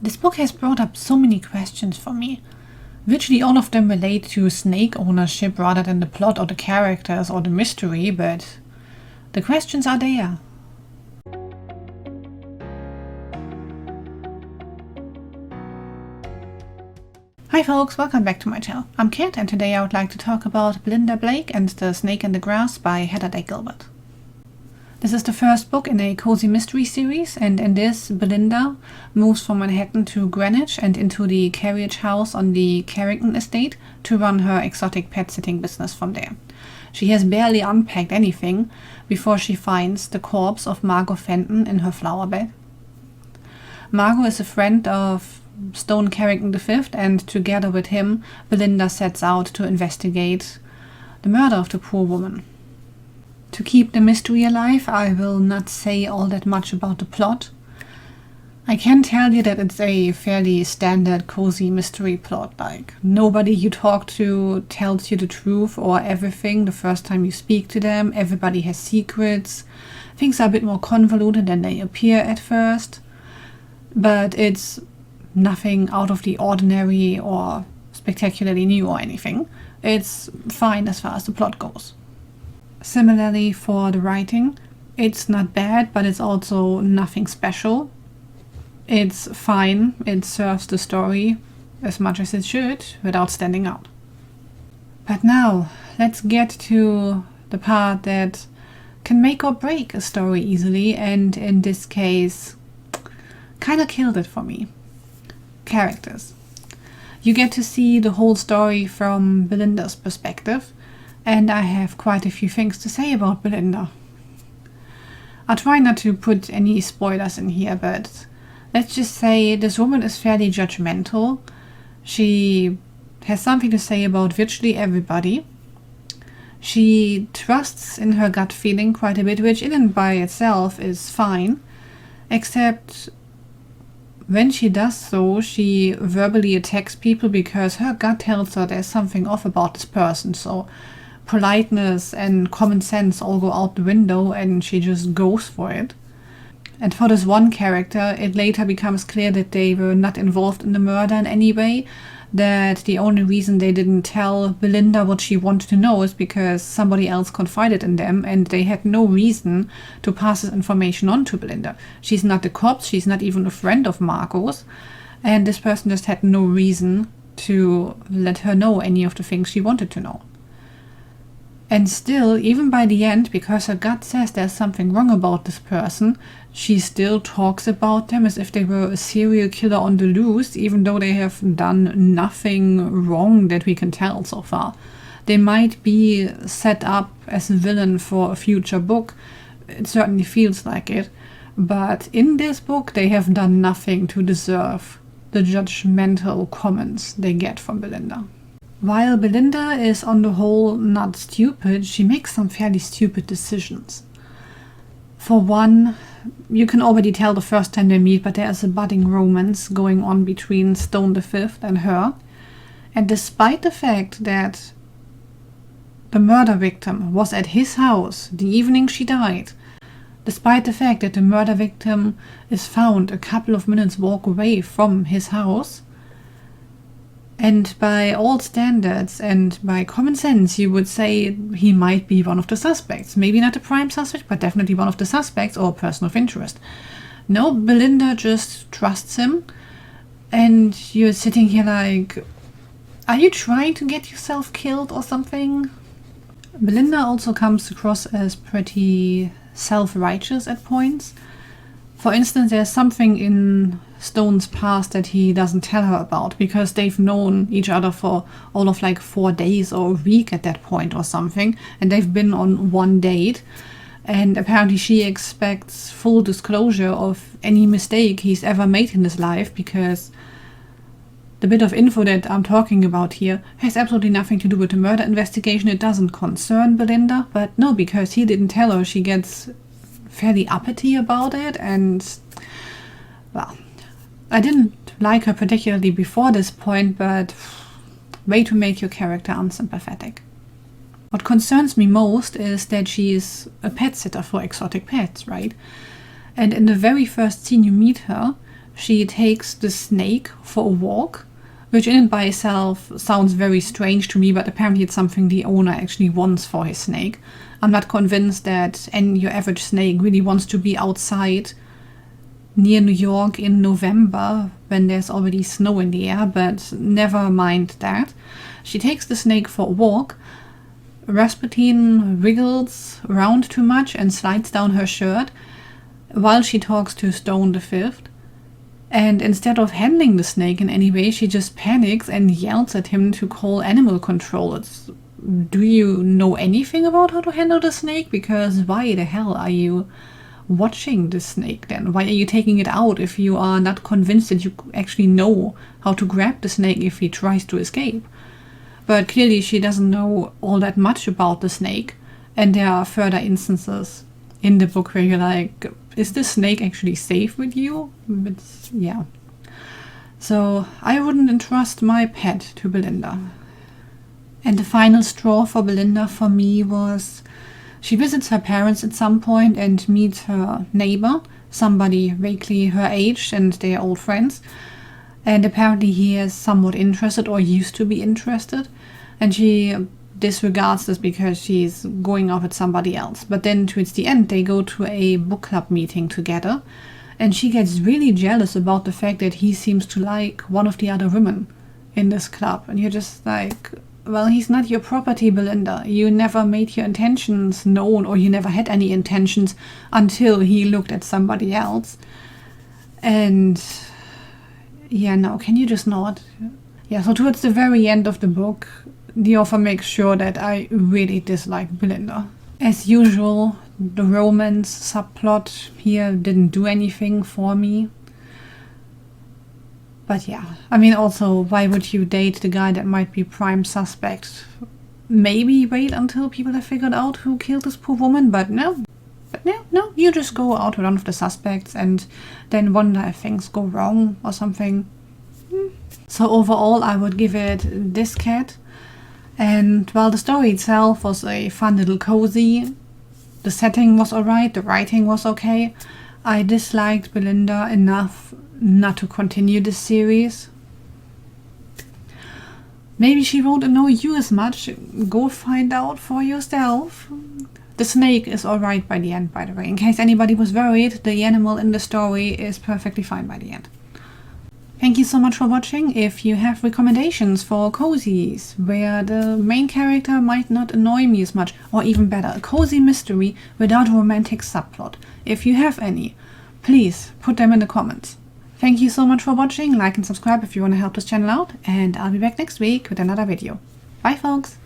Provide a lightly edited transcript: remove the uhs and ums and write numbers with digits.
This book has brought up so many questions for me. Virtually all of them relate to snake ownership rather than the plot or the characters or the mystery, but the questions are there. Hi folks, welcome back to my channel. I'm Kat and today I would like to talk about Belinda Blake and The Snake in the Grass by Heather Day Gilbert. This is the first book in a cozy mystery series, and in this, Belinda moves from Manhattan to Greenwich and into the carriage house on the Carrington estate to run her exotic pet sitting business from there. She has barely unpacked anything before she finds the corpse of Margo Fenton in her flower bed. Margo is a friend of Stone Carrington V, and together with him, Belinda sets out to investigate the murder of the poor woman. To keep the mystery alive, I will not say all that much about the plot. I can tell you that it's a fairly standard cozy mystery plot, like nobody you talk to tells you the truth or everything the first time you speak to them, everybody has secrets, things are a bit more convoluted than they appear at first, but it's nothing out of the ordinary or spectacularly new or anything. It's fine as far as the plot goes. Similarly for the writing, it's not bad, but it's also nothing special. It's fine, it serves the story as much as it should without standing out. But now, let's get to the part that can make or break a story easily, and in this case, kinda killed it for me. Characters. You get to see the whole story from Belinda's perspective, and I have quite a few things to say about Belinda. I'll try not to put any spoilers in here, but let's just say this woman is fairly judgmental. She has something to say about virtually everybody. She trusts in her gut feeling quite a bit, which in and by itself is fine, except when she does so, she verbally attacks people because her gut tells her there's something off about this person, so politeness and common sense all go out the window and she just goes for it. And for this one character, it later becomes clear that they were not involved in the murder in any way, that the only reason they didn't tell Belinda what she wanted to know is because somebody else confided in them and they had no reason to pass this information on to Belinda. She's not the cops, she's not even a friend of Margo's, and this person just had no reason to let her know any of the things she wanted to know. And still, even by the end, because her gut says there's something wrong about this person, she still talks about them as if they were a serial killer on the loose, even though they have done nothing wrong that we can tell so far. They might be set up as a villain for a future book, it certainly feels like it, but in this book they have done nothing to deserve the judgmental comments they get from Belinda. While Belinda is on the whole not stupid, she makes some fairly stupid decisions. For one, you can already tell the first time they meet, but there is a budding romance going on between Stone V and her. And despite the fact that the murder victim was at his house the evening she died, despite the fact that the murder victim is found a couple of minutes walk away from his house, and by all standards and by common sense, you would say he might be one of the suspects. Maybe not a prime suspect, but definitely one of the suspects or a person of interest. No, Belinda just trusts him. And you're sitting here like, are you trying to get yourself killed or something? Belinda also comes across as pretty self-righteous at points. For instance, there's something in Stone's past that he doesn't tell her about because they've known each other for all of like 4 days or a week at that point or something, and they've been on one date, and apparently she expects full disclosure of any mistake he's ever made in his life because the bit of info that I'm talking about here has absolutely nothing to do with the murder investigation. It doesn't concern Belinda, but no, because he didn't tell her, she gets fairly uppity about it, and well, I didn't like her particularly before this point, but way to make your character unsympathetic. What concerns me most is that she is a pet sitter for exotic pets, right? And in the very first scene you meet her, she takes the snake for a walk, which in and by itself sounds very strange to me, but apparently it's something the owner actually wants for his snake. I'm not convinced that your average snake really wants to be outside near New York in November when there's already snow in the air, but never mind that. She takes the snake for a walk. Rasputin wriggles around too much and slides down her shirt while she talks to Stone V. And instead of handling the snake in any way, she just panics and yells at him to call animal control. Do you know anything about how to handle the snake? Because why the hell are you watching the snake then? Why are you taking it out if you are not convinced that you actually know how to grab the snake if he tries to escape? But clearly she doesn't know all that much about the snake, and there are further instances in the book where you're like, is this snake actually safe with you? Yeah. So I wouldn't entrust my pet to Belinda. And the final straw for Belinda for me was she visits her parents at some point and meets her neighbor, somebody vaguely her age, and they are old friends. And apparently he is somewhat interested, or used to be interested, and she disregards this because she's going off with somebody else. But then towards the end they go to a book club meeting together, and she gets really jealous about the fact that he seems to like one of the other women in this club. And you're just like, well, he's not your property, Belinda. You never made your intentions known, or you never had any intentions until he looked at somebody else. And yeah, no, can you just not? Yeah, so towards the very end of the book, the author makes sure that I really dislike Belinda. As usual, the romance subplot here didn't do anything for me. But yeah, I mean, also, why would you date the guy that might be prime suspect? Maybe wait until people have figured out who killed this poor woman, but no. No, you just go out with one of the suspects and then wonder if things go wrong or something. So overall, I would give it this cat. And while the story itself was a fun little cozy, the setting was alright, the writing was okay, I disliked Belinda enough not to continue this series. Maybe she won't annoy you as much. Go find out for yourself. The snake is alright by the end, by the way. In case anybody was worried, the animal in the story is perfectly fine by the end. Thank you so much for watching. If you have recommendations for cozies where the main character might not annoy me as much, or even better, a cozy mystery without a romantic subplot, if you have any, please put them in the comments. Thank you so much for watching. Like and subscribe if you want to help this channel out, and I'll be back next week with another video. Bye folks!